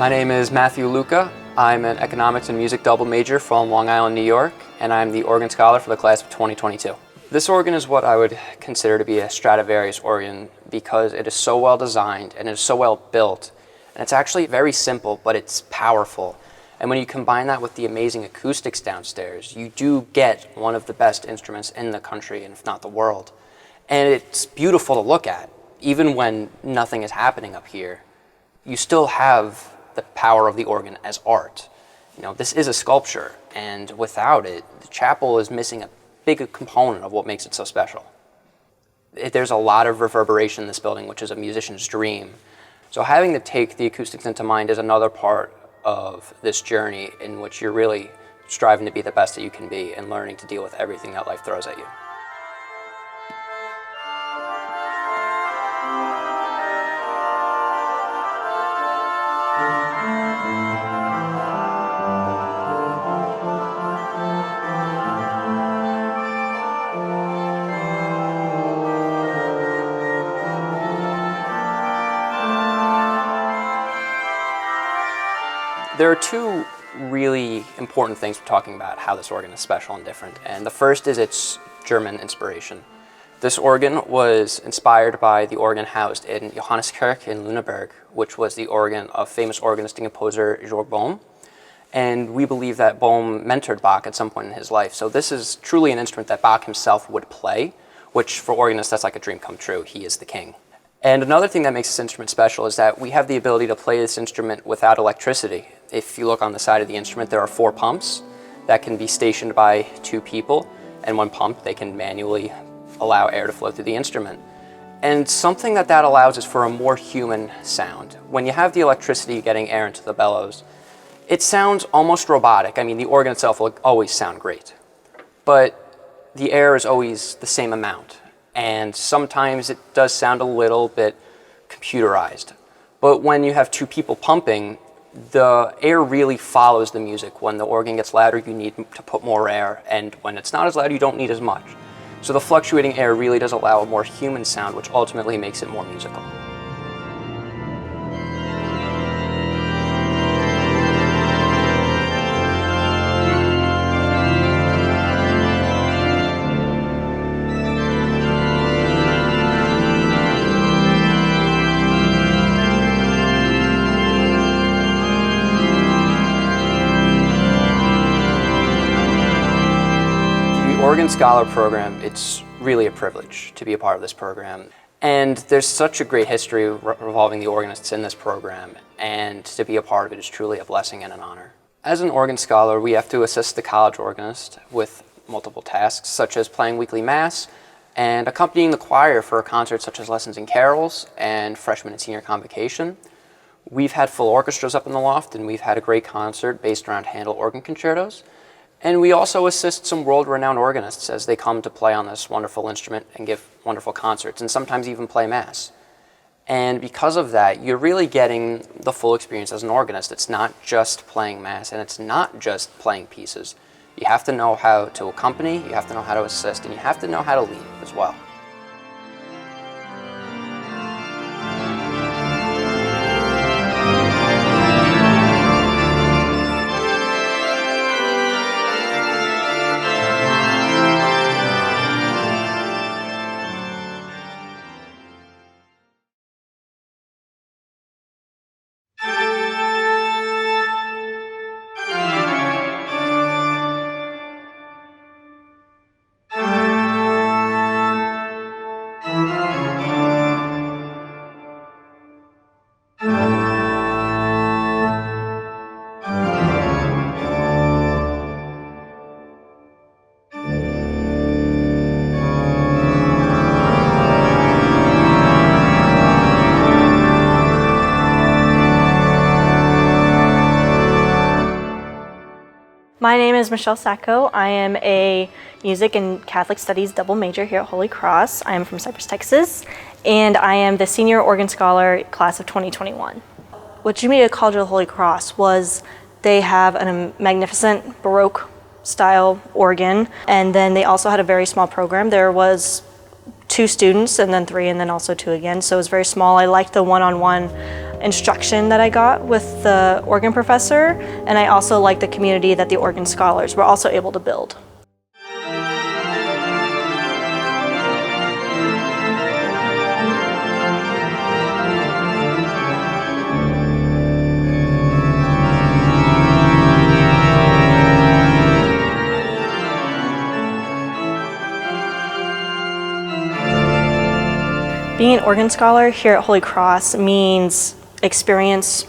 My name is Matthew Luca. I'm an economics and music double major from Long Island, New York, and I'm the organ scholar for the class of 2022. This organ is what I would consider to be a Stradivarius organ because it is so well designed and it is so well built. And it's actually very simple, but it's powerful. And when you combine that with the amazing acoustics downstairs, you do get one of the best instruments in the country, and if not the world. And it's beautiful to look at. Even when nothing is happening up here, you still have the power of the organ as art. You know, this is a sculpture, and without it, the chapel is missing a big component of what makes it so special. There's a lot of reverberation in this building, which is a musician's dream. So having to take the acoustics into mind is another part of this journey in which you're really striving to be the best that you can be and learning to deal with everything that life throws at you. There are two really important things we're talking about how this organ is special and different. And the first is its German inspiration. This organ was inspired by the organ housed in Johanneskirche in Lüneburg, which was the organ of famous organist and composer Georg Bohm. And we believe that Bohm mentored Bach at some point in his life. So this is truly an instrument that Bach himself would play, which for organists, that's like a dream come true. He is the king. And another thing that makes this instrument special is that we have the ability to play this instrument without electricity. If you look on the side of the instrument, there are 4 pumps that can be stationed by 2 people, and one pump, they can manually allow air to flow through the instrument. And something that allows is for a more human sound. When you have the electricity getting air into the bellows, it sounds almost robotic. I mean, the organ itself will always sound great, but the air is always the same amount. And sometimes it does sound a little bit computerized. But when you have 2 people pumping, the air really follows the music. When the organ gets louder, you need to put more air, and when it's not as loud, you don't need as much. So the fluctuating air really does allow a more human sound, which ultimately makes it more musical. Organ Scholar program, it's really a privilege to be a part of this program. And there's such a great history revolving the organists in this program, and to be a part of it is truly a blessing and an honor. As an organ scholar, we have to assist the college organist with multiple tasks, such as playing weekly mass and accompanying the choir for concerts such as lessons and carols and freshman and senior convocation. We've had full orchestras up in the loft, and we've had a great concert based around Handel organ concertos. And we also assist some world-renowned organists as they come to play on this wonderful instrument and give wonderful concerts, and sometimes even play mass. And because of that, you're really getting the full experience as an organist. It's not just playing mass, and it's not just playing pieces. You have to know how to accompany, you have to know how to assist, and you have to know how to lead as well. My name is Michelle Sacco. I am a music and Catholic studies double major here at Holy Cross. I am from Cypress, Texas, and I am the senior organ scholar class of 2021. What drew me to College of the Holy Cross was they have a magnificent Baroque style organ, and then they also had a very small program. There was 2 students and then 3 and then also 2 again. So it was very small. I liked the one-on-one instruction that I got with the organ professor, and I also liked the community that the organ scholars were also able to build. Being an organ scholar here at Holy Cross means experience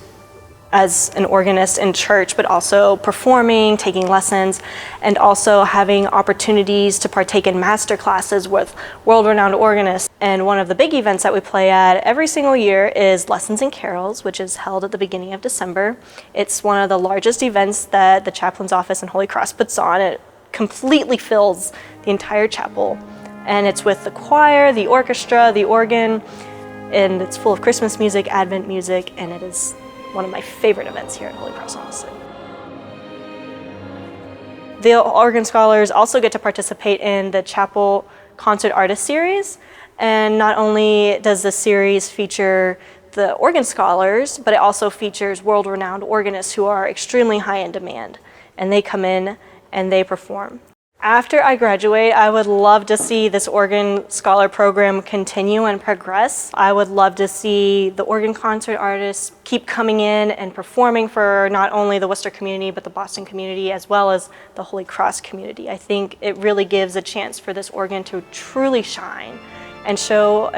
as an organist in church, but also performing, taking lessons, and also having opportunities to partake in master classes with world-renowned organists. And one of the big events that we play at every single year is Lessons and Carols, which is held at the beginning of December. It's one of the largest events that the chaplain's office in Holy Cross puts on. It completely fills the entire chapel. And it's with the choir, the orchestra, the organ, and it's full of Christmas music, Advent music, and it is one of my favorite events here at Holy Cross, honestly. The organ scholars also get to participate in the Chapel Concert Artist Series, and not only does the series feature the organ scholars, but it also features world-renowned organists who are extremely high in demand, and they come in and they perform. After I graduate, I would love to see this organ scholar program continue and progress. I would love to see the organ concert artists keep coming in and performing for not only the Worcester community, but the Boston community, as well as the Holy Cross community. I think it really gives a chance for this organ to truly shine and show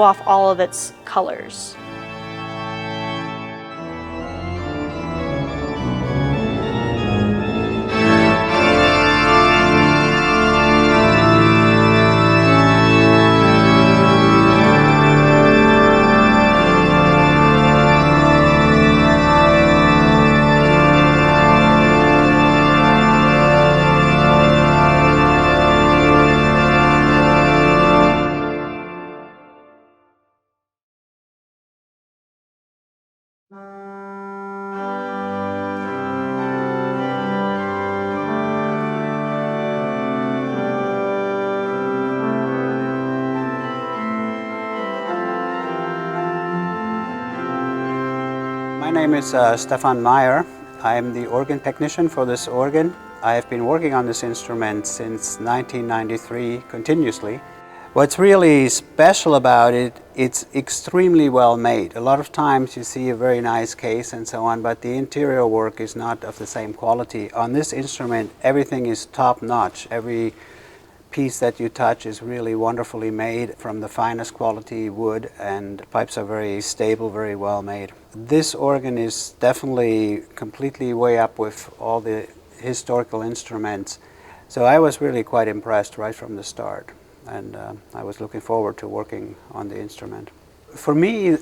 off all of its colors. My name is Stefan Meyer. I am the organ technician for this organ. I have been working on this instrument since 1993 continuously. What's really special about it, it's extremely well made. A lot of times you see a very nice case and so on, but the interior work is not of the same quality. On this instrument, everything is top-notch. Every piece that you touch is really wonderfully made from the finest quality wood, and the pipes are very stable, very well made. This organ is definitely completely way up with all the historical instruments. So I was really quite impressed right from the start, and I was looking forward to working on the instrument. For me,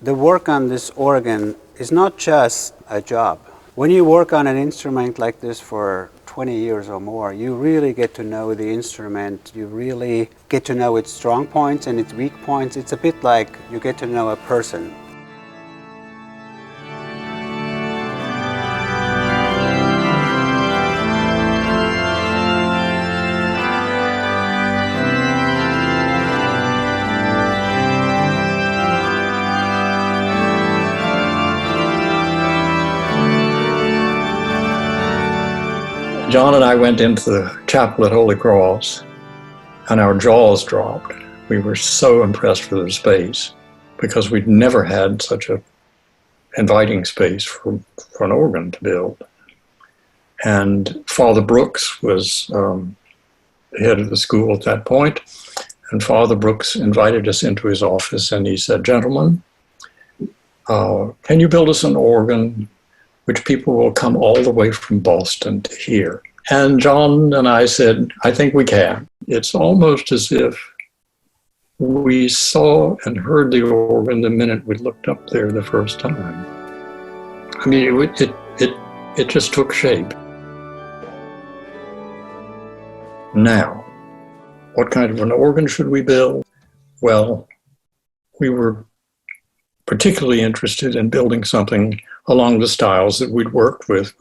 the work on this organ is not just a job. When you work on an instrument like this for 20 years or more, you really get to know the instrument. You really get to know its strong points and its weak points. It's a bit like you get to know a person. John and I went into the chapel at Holy Cross, and our jaws dropped. We were so impressed with the space because we'd never had such an inviting space for an organ to build. And Father Brooks was the head of the school at that point, and Father Brooks invited us into his office, and he said, "Gentlemen, can you build us an organ which people will come all the way from Boston to hear?" And John and I said, "I think we can." It's almost as if we saw and heard the organ the minute we looked up there the first time. I mean, it just took shape. Now, what kind of an organ should we build? Well, we were particularly interested in building something along the styles that we'd worked with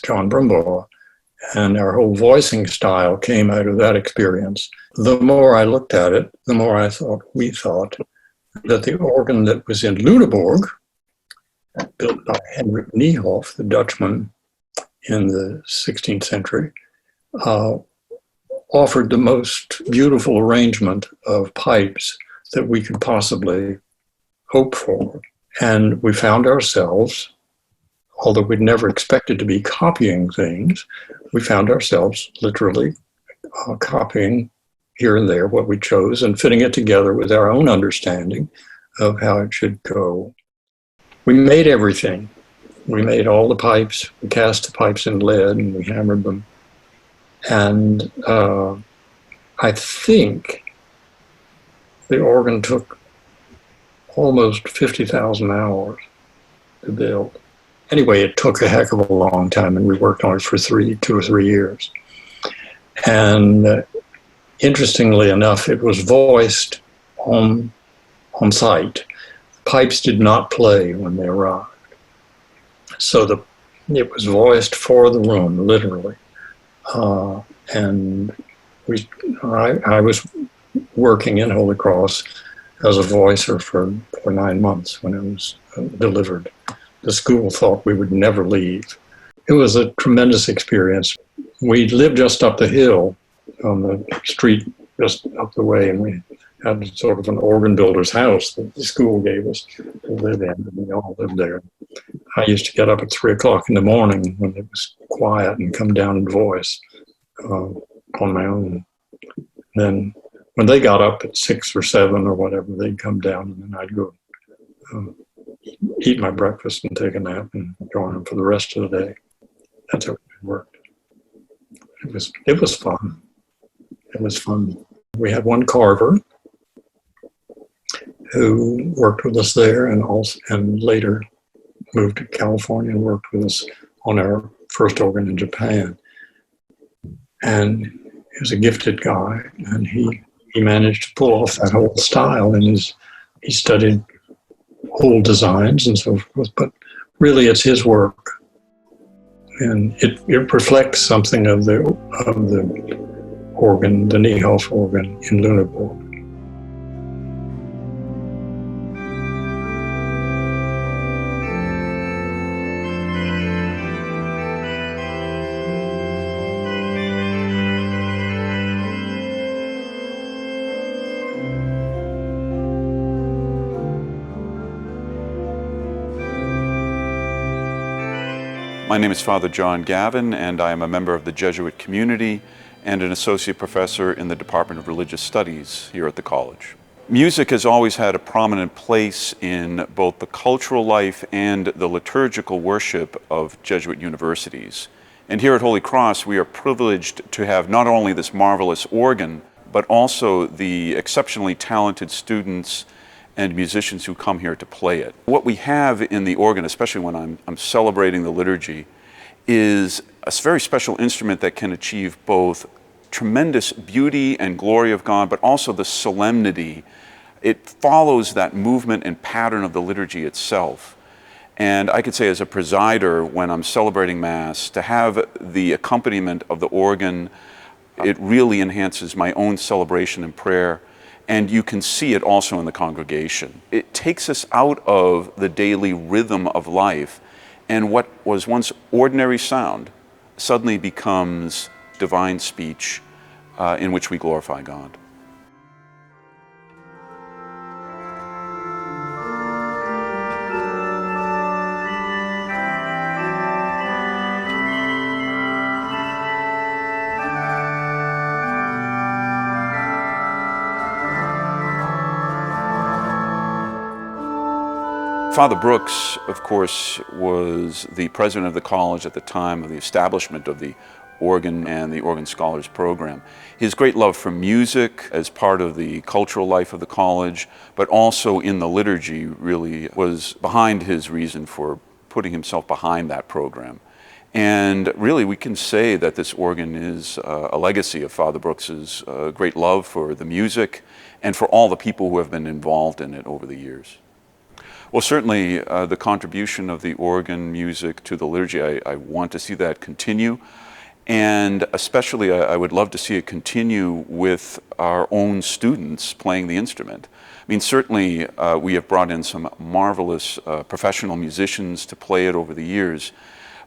John Brumbaugh. And our whole voicing style came out of that experience. The more I looked at it, the more we thought that the organ that was in Lüneburg, built by Henrik Niehoff, the Dutchman in the 16th century, offered the most beautiful arrangement of pipes that we could possibly hope for. And we found ourselves, although we'd never expected to be copying things, we found ourselves literally copying here and there what we chose and fitting it together with our own understanding of how it should go. We made everything. We made all the pipes, we cast the pipes in lead and we hammered them. And I think the organ took almost 50,000 hours to build. Anyway, it took a heck of a long time, and we worked on it for 2 or 3 years. And interestingly enough, it was voiced on site. The pipes did not play when they arrived. So it was voiced for the room, literally. And I was working in Holy Cross as a voicer for 9 months when it was delivered. The school thought we would never leave. It was a tremendous experience. We lived just up the hill on the street just up the way, and we had sort of an organ builder's house that the school gave us to live in, and we all lived there. I used to get up at 3 o'clock in the morning when it was quiet and come down and voice on my own. Then when they got up at 6 or 7 or whatever, they'd come down, and then I'd go eat my breakfast and take a nap and join them for the rest of the day. That's how it worked. It was fun. It was fun. We had one carver who worked with us there and later moved to California and worked with us on our first organ in Japan. And he was a gifted guy, and he managed to pull off that whole style. And he studied old designs and so forth, but really it's his work, and it reflects something of the organ, the Niehoff organ in Lüneburg. My name is Father John Gavin, and I am a member of the Jesuit community and an associate professor in the Department of Religious Studies here at the college. Music has always had a prominent place in both the cultural life and the liturgical worship of Jesuit universities. And here at Holy Cross, we are privileged to have not only this marvelous organ, but also the exceptionally talented students and musicians who come here to play it. What we have in the organ, especially when I'm celebrating the liturgy, is a very special instrument that can achieve both tremendous beauty and glory of God, but also the solemnity. It follows that movement and pattern of the liturgy itself. And I could say as a presider, when I'm celebrating Mass, to have the accompaniment of the organ, it really enhances my own celebration and prayer. And you can see it also in the congregation. It takes us out of the daily rhythm of life, and what was once ordinary sound suddenly becomes divine speech in which we glorify God. Father Brooks, of course, was the president of the college at the time of the establishment of the organ and the Organ Scholars Program. His great love for music as part of the cultural life of the college, but also in the liturgy, really was behind his reason for putting himself behind that program. And really, we can say that this organ is a legacy of Father Brooks's great love for the music and for all the people who have been involved in it over the years. Well, certainly the contribution of the organ music to the liturgy, I want to see that continue. And especially, I would love to see it continue with our own students playing the instrument. I mean, certainly we have brought in some marvelous professional musicians to play it over the years,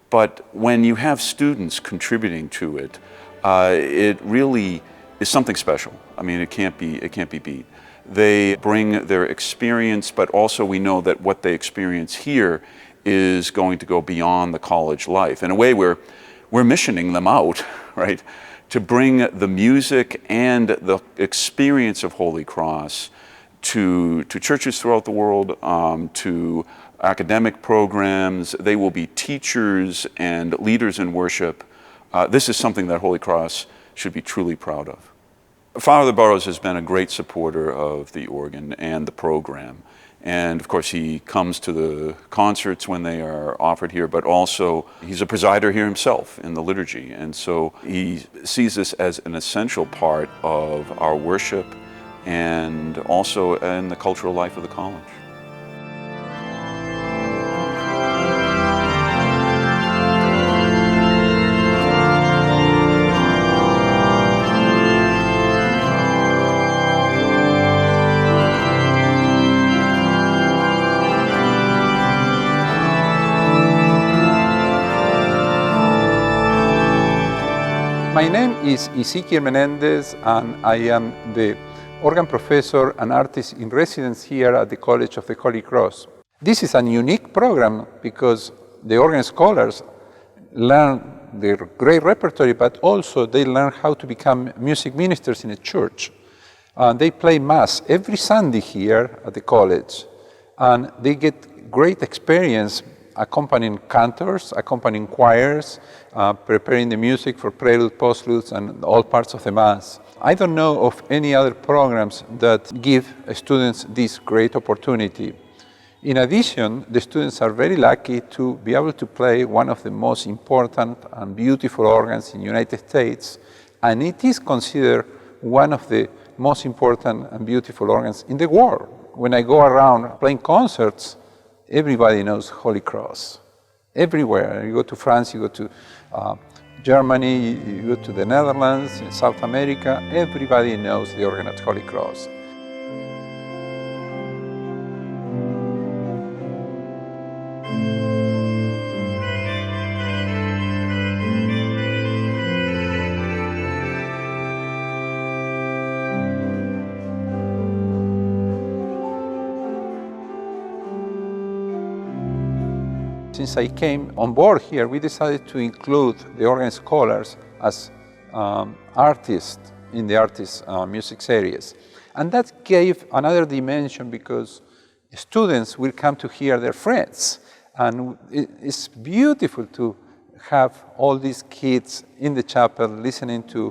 but when you have students contributing to it, it really is something special. I mean, it can't be beat. They bring their experience, but also we know that what they experience here is going to go beyond the college life. In a way, we're missioning them out, right, to bring the music and the experience of Holy Cross to churches throughout the world, to academic programs. They will be teachers and leaders in worship. This is something that Holy Cross should be truly proud of. Father Burrows has been a great supporter of the organ and the program. And of course, he comes to the concerts when they are offered here, but also he's a presider here himself in the liturgy. And so he sees this as an essential part of our worship and also in the cultural life of the college. My name is Ezequiel Menendez, and I am the organ professor and artist in residence here at the College of the Holy Cross. This is a unique program because the organ scholars learn their great repertory, but also they learn how to become music ministers in a church. They play Mass every Sunday here at the college, and they get great experience accompanying cantors, accompanying choirs, preparing the music for prelude, postludes, and all parts of the Mass. I don't know of any other programs that give students this great opportunity. In addition, the students are very lucky to be able to play one of the most important and beautiful organs in the United States, and it is considered one of the most important and beautiful organs in the world. When I go around playing concerts, everybody knows Holy Cross. Everywhere. You go to France, you go to Germany, you go to the Netherlands, in South America, everybody knows the organ at Holy Cross. Since I came on board here, we decided to include the organ scholars as artists in the artist music series. And that gave another dimension because students will come to hear their friends. And it's beautiful to have all these kids in the chapel listening to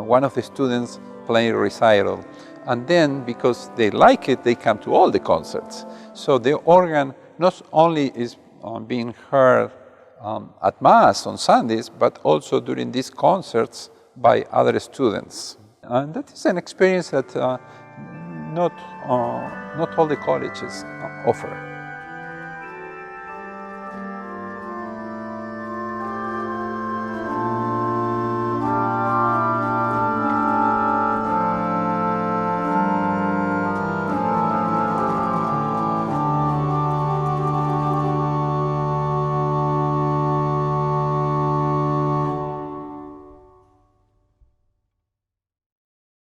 one of the students playing a recital. And then, because they like it, they come to all the concerts. So the organ not only is being heard at Mass on Sundays, but also during these concerts by other students. And that is an experience that not all the colleges offer.